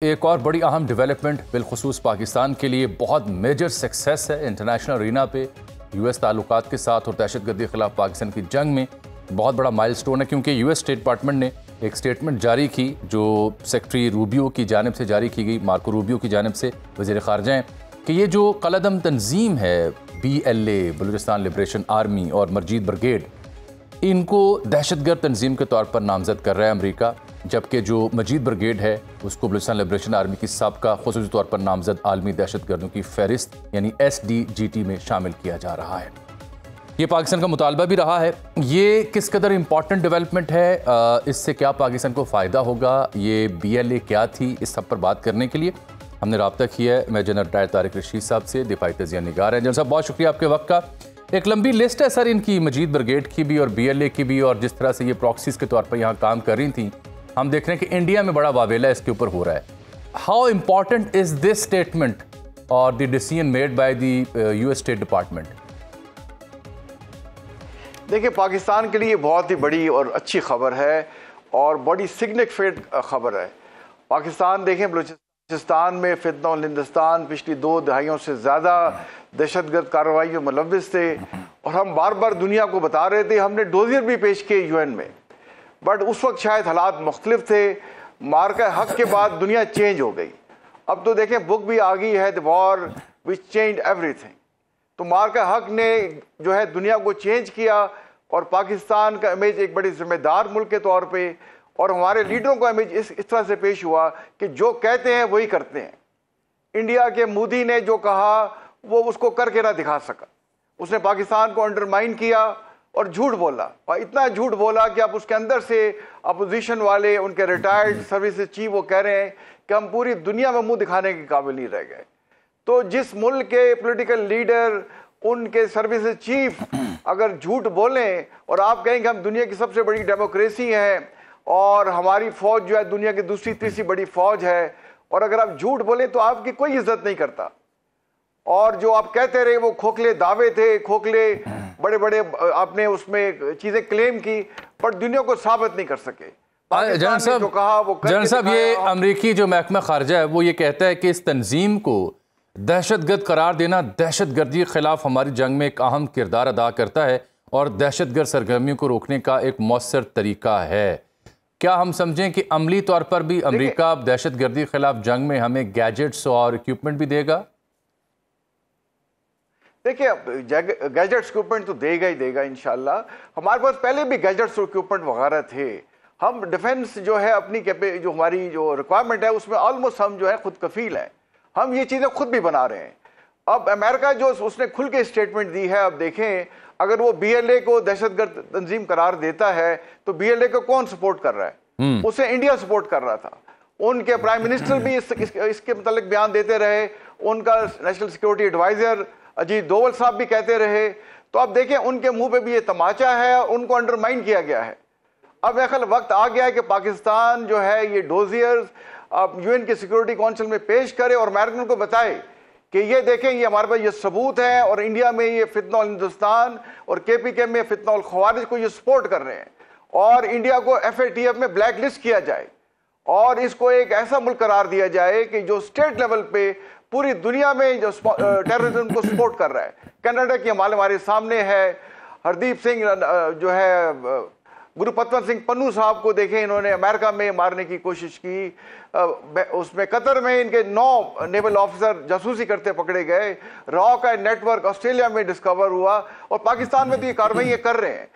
एक और बड़ी अहम डेवलपमेंट बिलखुसूस पाकिस्तान के लिए बहुत मेजर सक्सेस है इंटरनेशनल अरीना पे यूएस ताल्लुकात के साथ और दहशतगर्दी के खिलाफ पाकिस्तान की जंग में बहुत बड़ा माइलस्टोन है, क्योंकि यूएस स्टेट डिपार्टमेंट ने एक स्टेटमेंट जारी की जो सेक्रेटरी रूबियो की जानिब से जारी की गई, मार्को रूबियो की जानिब से वज़ीर ख़ारजा हैं, कि ये जो कलअदम तंजीम है BLA बलूचिस्तान लिबरेशन आर्मी और मजीद ब्रिगेड, इनको दहशतगर्द तंजीम के तौर पर नामजद कर रहा है अमेरिका, जबकि जो मजीद ब्रिगेड है उसको बलूचिस्तान लिबरेशन आर्मी की साबका खुसूसी तौर पर नामजद आलमी दहशतगर्दों की फहरिस्त यानी SDGT में शामिल किया जा रहा है। ये पाकिस्तान का मुतालबा भी रहा है। ये किस कदर इम्पॉर्टेंट डेवलपमेंट है, इससे क्या पाकिस्तान को फ़ायदा होगा, ये BLA क्या थी, इस सब पर बात करने के लिए हमने रब्ता किया है। मैं जनरल रिटायर्ड तारिक रशीद साहब से, दिफाई तजिया निगार हैं। जनरल साहब, बहुत शुक्रिया आपके वक्त का। एक लंबी लिस्ट है सर इनकी, मजीद ब्रिगेड की भी और BLA की भी, और जिस तरह से ये प्रॉक्सीज के तौर पर यहाँ काम कर रही थी, हम देख रहे हैं कि इंडिया में बड़ा वावेला इसके ऊपर हो रहा है। How important is this statement और the decision made by the US state department? देखिए, पाकिस्तान के लिए बहुत ही बड़ी और अच्छी खबर है और बड़ी सिग्निफिकेंट खबर है। पाकिस्तान देखें, बलूचिस्तान में फितना और हिंदुस्तान पिछली 2 दहाइयों से ज़्यादा दहशतगर्द कार्रवाई में मुलव्विस थे और हम बार बार दुनिया को बता रहे थे। हमने डोजियर भी पेश किए UN में, बट उस वक्त शायद हालात मुख्तलिफ थे। मार्का हक के बाद दुनिया चेंज हो गई। अब तो देखें, बुक भी आ गई है, the war which change everything. तो मार्का हक ने जो है दुनिया को चेंज किया और पाकिस्तान का इमेज एक बड़ी जिम्मेदार मुल्क के तौर पे, और हमारे लीडरों का इमेज इस तरह से पेश हुआ कि जो कहते हैं वही करते हैं। इंडिया के मोदी ने जो कहा वो उसको करके ना दिखा सका। उसने पाकिस्तान को अंडरमाइन किया और झूठ बोला, और इतना झूठ बोला कि अब उसके अंदर से अपोजिशन वाले, उनके रिटायर्ड सर्विसेज चीफ, वो कह रहे हैं कि हम पूरी दुनिया में मुंह दिखाने के काबिल नहीं रह गए। तो जिस मुल्क के पॉलिटिकल लीडर, उनके सर्विसेज चीफ अगर झूठ बोलें और आप कहें कि हम दुनिया की सबसे बड़ी डेमोक्रेसी हैं और हमारी फौज जो है दुनिया की दूसरी तीसरी बड़ी फौज है, और अगर आप झूठ बोलें तो आपकी कोई इज्जत नहीं करता। और जो आप कहते रहे वो खोखले दावे थे, खोखले बड़े बड़े आपने उसमें चीजें क्लेम की, पर दुनिया को साबित नहीं कर सके। जनरल साहब, जो कहा वो जनरल साहब, ये अमेरिकी जो महकमा खारजा है वो ये कहता है कि इस तंजीम को दहशतगर्द करार देना दहशतगर्दी के खिलाफ हमारी जंग में एक अहम किरदार अदा करता है और दहशतगर्द सरगर्मियों को रोकने का एक मौसर तरीका है। क्या हम समझें कि अमली तौर पर भी अमेरिका दहशतगर्दी के खिलाफ जंग में हमें गैजेट्स और इक्विपमेंट भी देगा? देखिए, गैजेट्स इक्विपमेंट तो देगा ही देगा इंशाल्लाह। हमारे पास पहले भी गैजेट्स और इक्विपमेंट वगैरह थे। हम डिफेंस जो है अपनी जो हमारी जो रिक्वायरमेंट है उसमें ऑलमोस्ट हम जो है खुद कफील हैं। हम ये चीज़ें खुद भी बना रहे हैं। अब अमेरिका जो उसने खुल के स्टेटमेंट दी है, अब देखें, अगर वो BLA को दहशतगर्द तंजीम करार देता है तो BLA को कौन सपोर्ट कर रहा है? उसे इंडिया सपोर्ट कर रहा था। उनके प्राइम मिनिस्टर भी इसके मतलब बयान देते रहे, उनका national security adviser Ajit Doval साहब भी कहते रहे। तो अब देखें, उनके मुंह पे भी ये तमाचा है और उनको अंडरमाइन किया गया है। अब मेरे ख्याल वक्त आ गया है कि पाकिस्तान जो है ये डोजियर्स अब UN के सिक्योरिटी काउंसिल में पेश करे और अमेरिकन को बताए कि ये देखें, ये हमारे पास ये सबूत है और इंडिया में ये फितना हिंदुस्तान और KPK में फितना और खवारिज को ये सपोर्ट कर रहे हैं, और इंडिया को FATF में ब्लैक लिस्ट किया जाए और इसको एक ऐसा मुल्क करार दिया जाए कि जो स्टेट लेवल पे पूरी दुनिया में जो टेररिज्म को सपोर्ट कर रहा है। कनाडा की हमारे सामने है, हरदीप सिंह जो है, गुरुपत्वंत सिंह पन्नू साहब को देखें, इन्होंने अमेरिका में मारने की कोशिश की। उसमें कतर में इनके 9 नेवल ऑफिसर जासूसी करते पकड़े गए। रॉ का नेटवर्क ऑस्ट्रेलिया में डिस्कवर हुआ और पाकिस्तान में तो ये कार्रवाई कर रहे हैं।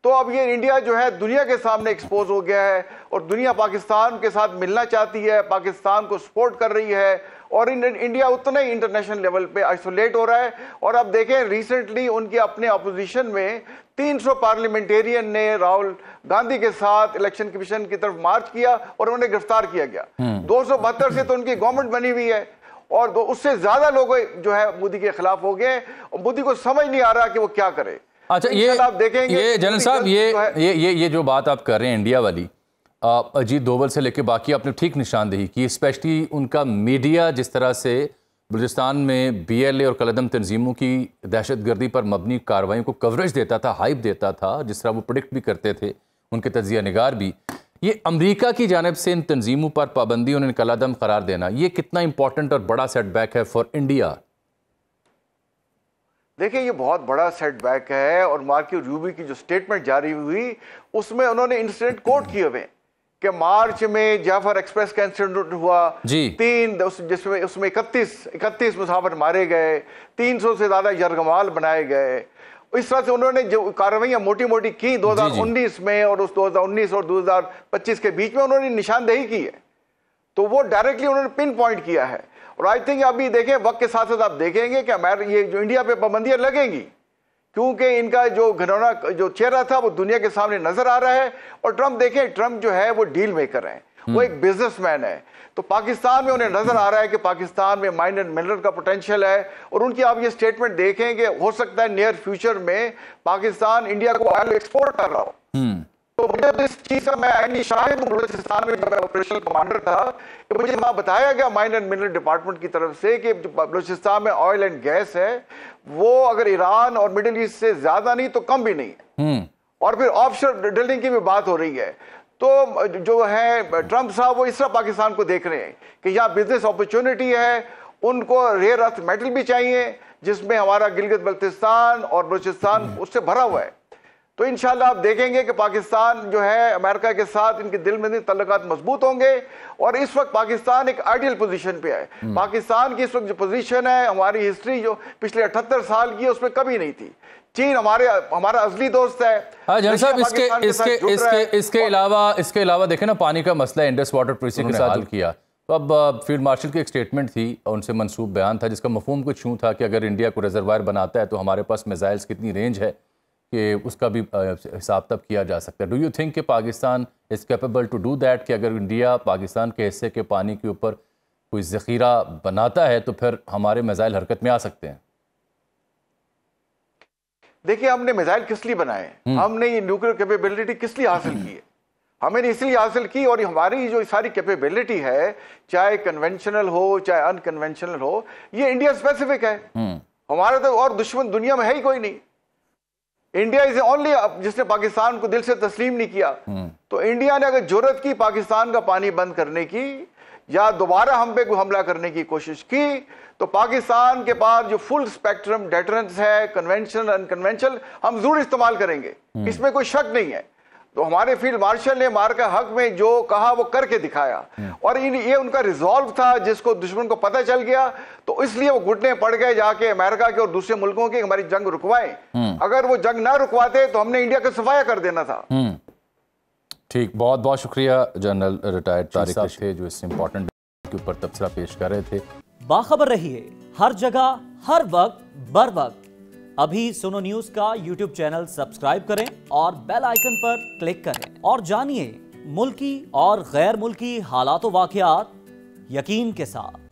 तो अब ये इंडिया जो है दुनिया के सामने एक्सपोज हो गया है और दुनिया पाकिस्तान के साथ मिलना चाहती है, पाकिस्तान को सपोर्ट कर रही है, और इंडिया उतना ही इंटरनेशनल लेवल पे आइसोलेट हो रहा है। और अब देखें, रिसेंटली उनके अपने अपोजिशन में 300 पार्लियामेंटेरियन ने राहुल गांधी के साथ इलेक्शन कमीशन की तरफ मार्च किया और उन्हें गिरफ्तार किया गया। 272 से तो उनकी गवर्नमेंट बनी हुई है और उससे ज्यादा लोग जो है मोदी के खिलाफ हो गए और मोदी को समझ नहीं आ रहा कि वो क्या करे। अच्छा, ये आप देखेंगे, ये जनरल साहब, ये जो बात आप कर रहे हैं इंडिया वाली, अजीत डोवल से लेके बाकी आपने ठीक निशानदेही की, स्पेशली उनका मीडिया जिस तरह से बलूचिस्तान में BLA और कलअदम तंजीमों की दहशतगर्दी पर मबनी कार्रवाइयों को कवरेज देता था, हाइप देता था, जिस तरह वो प्रिडिक्ट भी करते थे उनके तजिया निगार भी। ये अमेरिका की जानिब से इन तंजीमों पर पाबंदी और कलादम करार देना, ये कितना इंपॉर्टेंट और बड़ा सेटबैक है फॉर इंडिया? देखिए, ये बहुत बड़ा सेटबैक है और मार्को रूबियो की जो स्टेटमेंट जारी हुई उसमें उन्होंने इंसिडेंट कोट किए हुए कि मार्च में जाफर एक्सप्रेस का इंसिडेंट हुआ जिसमें उसमें 31 मुसाफिर मारे गए, 300 से ज्यादा यरगमाल बनाए गए। इस तरह से उन्होंने जो कार्रवाइयां मोटी मोटी की 2019 में और उस 2019 और 2025 के बीच में उन्होंने निशानदेही की है, तो वो डायरेक्टली उन्होंने पिन पॉइंट किया है। और आई थिंक अभी देखें वक्त के साथ साथ आप देखेंगे कि ये जो इंडिया पे पाबंदियां लगेंगी, क्योंकि इनका जो घिनौना जो चेहरा था वो दुनिया के सामने नजर आ रहा है। और ट्रंप देखें, ट्रंप जो है वो डील मेकर है, वो एक बिजनेसमैन है। तो पाकिस्तान में उन्हें नजर आ रहा है कि पाकिस्तान में माइन एंड मिनरल का पोटेंशियल है। और उनकी आप ये स्टेटमेंट देखें कि हो सकता है नियर फ्यूचर में पाकिस्तान इंडिया को ऑयल एक्सपोर्ट कर रहा हो। तो मुझे तो इस चीज का मैं शायद बलूचिस्तान में जब मैं ऑपरेशनल कमांडर था तो मुझे वहां बताया गया माइन एंड मिनरल डिपार्टमेंट की तरफ से कि बलूचिस्तान में ऑयल एंड गैस है वो अगर ईरान और मिडिल ईस्ट से ज्यादा नहीं तो कम भी नहीं है। और फिर ऑफशोर ड्रिलिंग की भी बात हो रही है। तो जो है ट्रंप साहब वो इस तरह पाकिस्तान को देख रहे हैं कि यहाँ बिजनेस अपॉर्चुनिटी है, उनको रेयर अर्थ मेटल भी चाहिए जिसमें हमारा गिलगित बल्तिस्तान और बलूचिस्तान उससे भरा हुआ है। तो इंशाल्लाह आप देखेंगे कि पाकिस्तान जो है अमेरिका के साथ इनके दिल में तल्लुकात मजबूत होंगे। और इस वक्त पाकिस्तान एक आइडियल पोजीशन पे है। पाकिस्तान की इस वक्त जो पोजीशन है, हमारी हिस्ट्री जो पिछले 78 साल की है उसमें कभी नहीं थी। चीन हमारा असली दोस्त है। जनरल साहब, इसके अलावा देखें ना, पानी का मसला इंडस वाटर पॉलिसी के साथ हल किया। तो अब फील्ड मार्शल की एक स्टेटमेंट थी, उनसे मंसूब बयान था जिसका मफहूम कुछ यूँ था कि अगर इंडिया को रिजर्वायर बनाता है तो हमारे पास मिसाइल्स कितनी रेंज है कि उसका भी हिसाब तब किया जा सकता है। डू यू थिंक कि Pakistan is capable to do that, कि अगर इंडिया पाकिस्तान के हिस्से के पानी के ऊपर कोई ज़ख़ीरा बनाता है तो फिर हमारे मिसाइल हरकत में आ सकते हैं? देखिए, हमने मिसाइल किस लिए बनाए, हमने ये न्यूक्लियर कैपेबिलिटी किस लिए हासिल की है? हमने इसलिए हासिल की। और हमारी जो सारी कैपेबिलिटी है, चाहे कन्वेंशनल हो चाहे अनकन्वेंशनल हो, ये इंडिया स्पेसिफिक है। हमारा तो और दुश्मन दुनिया में है ही कोई नहीं। इंडिया इज ओनली जिसने पाकिस्तान को दिल से तस्लीम नहीं किया। तो इंडिया ने अगर जरूरत की पाकिस्तान का पानी बंद करने की या दोबारा हम पे हमला करने की कोशिश की, तो पाकिस्तान के पास जो फुल स्पेक्ट्रम डेटरेंस है, कन्वेंशनल अनकन्वेंशनल, हम जरूर इस्तेमाल करेंगे, इसमें कोई शक नहीं है। तो हमारे फील्ड मार्शल ने मार का हक में जो कहा वो करके दिखाया। और ये उनका रिजॉल्व था जिसको दुश्मन को पता चल गया, तो इसलिए वो घुटने पड़ गए जाके अमेरिका के और दूसरे मुल्कों की हमारी जंग रुकवाएं। अगर वो जंग ना रुकवाते तो हमने इंडिया का सफाया कर देना था। ठीक, बहुत बहुत शुक्रिया जनरल रिटायर्ड तारिक थे जो इस इंपॉर्टेंट के ऊपर तबसरा पेश कर रहे थे। बाखबर रहिए हर जगह हर वक्त बर वक्त। अभी सुनो न्यूज का यूट्यूब चैनल सब्सक्राइब करें और बेल आइकन पर क्लिक करें और जानिए मुल्की और गैर मुल्की हालात व वाक़यात यकीन के साथ।